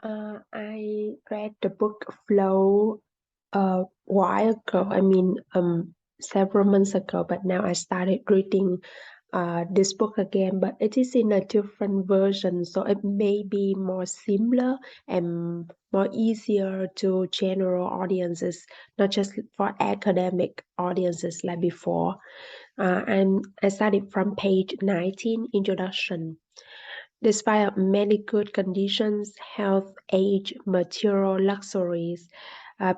I read the book Flow a while ago. I mean, several months ago, but now I started reading this book again, but it is in a different version, so it may be more similar and more easier to general audiences, not just for academic audiences like before. And I started from page 19, introduction. Despite many good conditions, health, age, material luxuries,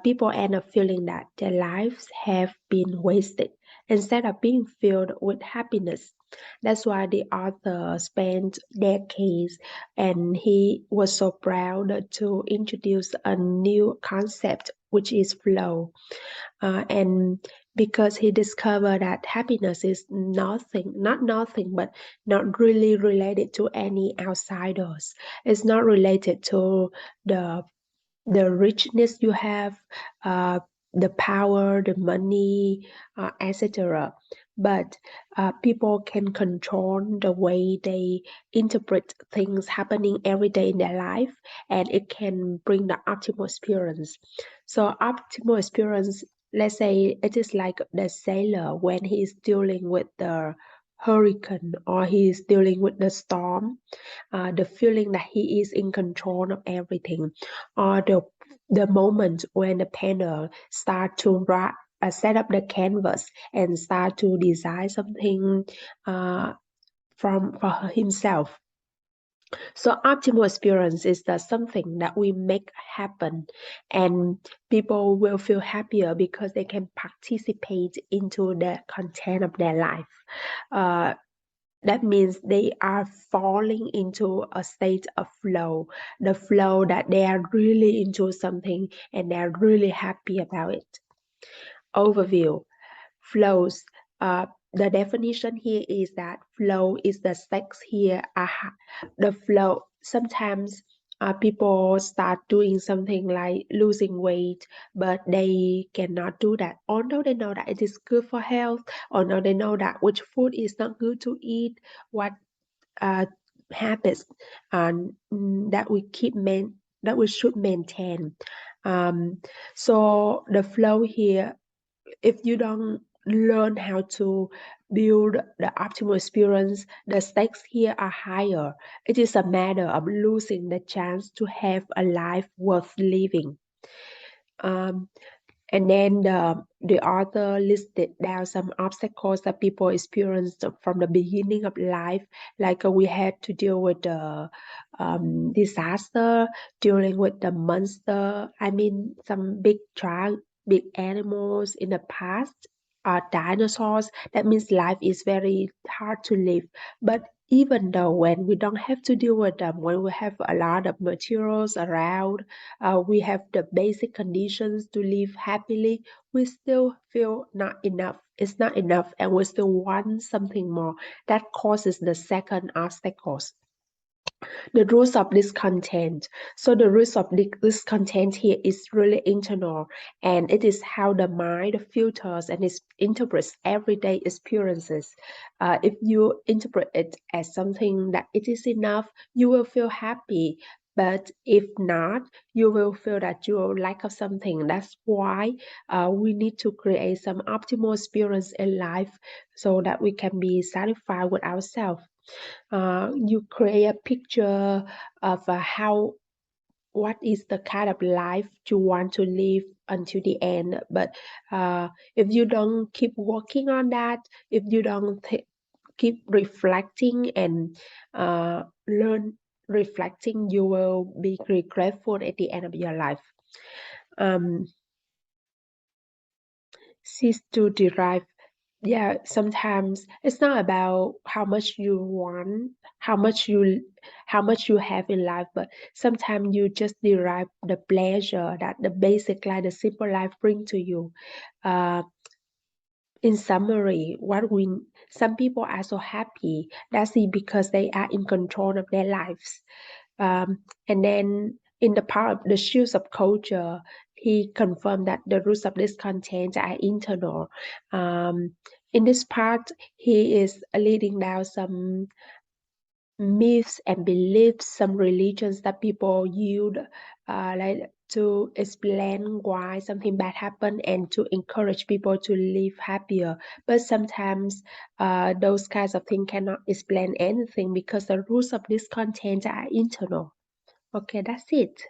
people end up feeling that their lives have been wasted instead of being filled with happiness. That's why the author spent decades and he was so proud to introduce a new concept, which is flow. And because he discovered that happiness is not nothing, but not really related to any outsiders. It's not related to the the richness you have, uh, the power, the money, etc. But people can control the way they interpret things happening every day in their life, and it can bring the optimal experience. So, optimal experience, let's say it is like the sailor when he is dealing with the hurricane or he is dealing with the storm, the feeling that he is in control of everything, or the moment when the painter start to set up the canvas and start to design something uh, from for himself. So optimal experience is the something that we make happen, and people will feel happier because they can participate into the content of their life. Uh, that means they are falling into a state of flow, the flow that they are really into something and they're really happy about it. Overview. Flows. The definition here is that flow is the sex here. The flow. Sometimes people start doing something like losing weight, but they cannot do that. Although they know that it is good for health, although they know that which food is not good to eat, what uh, habits that we that we should maintain. So the flow here, if you don't learn how to build the optimal experience, the stakes here are higher. It is a matter of losing the chance to have a life worth living. Um, and then the author listed down some obstacles that people experienced from the beginning of life, like we had to deal with the disaster, dealing with the monster. I mean, some big animals in the past, dinosaurs. That means life is very hard to live. But even though when we don't have to deal with them, when we have a lot of materials around, we have the basic conditions to live happily, we still feel not enough. It's not enough, and we still want something more. That causes the second obstacles. The roots of this content. So the roots of this content here is really internal, and it is how the mind filters and interprets everyday experiences. If you interpret it as something that it is enough, you will feel happy. But if not, you will feel that you lack of something. That's why we need to create some optimal experience in life so that we can be satisfied with ourselves. You create a picture of how what is the kind of life you want to live until the end. But if you don't keep working on that, if you don't keep reflecting and learn reflecting, you will be regretful at the end of your life. um, Cease to derive. Yeah, sometimes it's not about how much you want, how much you how much you have in life, but sometimes you just derive the pleasure that the basic life, the simple life bring to you. uh, in summary, what we some people are so happy, that's it because they are in control of their lives. And then in the part of the shields of culture, he confirmed that the roots of this content are internal. In this part, he is leading down some myths and beliefs, some religions that people use like to explain why something bad happened and to encourage people to live happier. But sometimes those kinds of things cannot explain anything because the roots of this content are internal. Okay, that's it.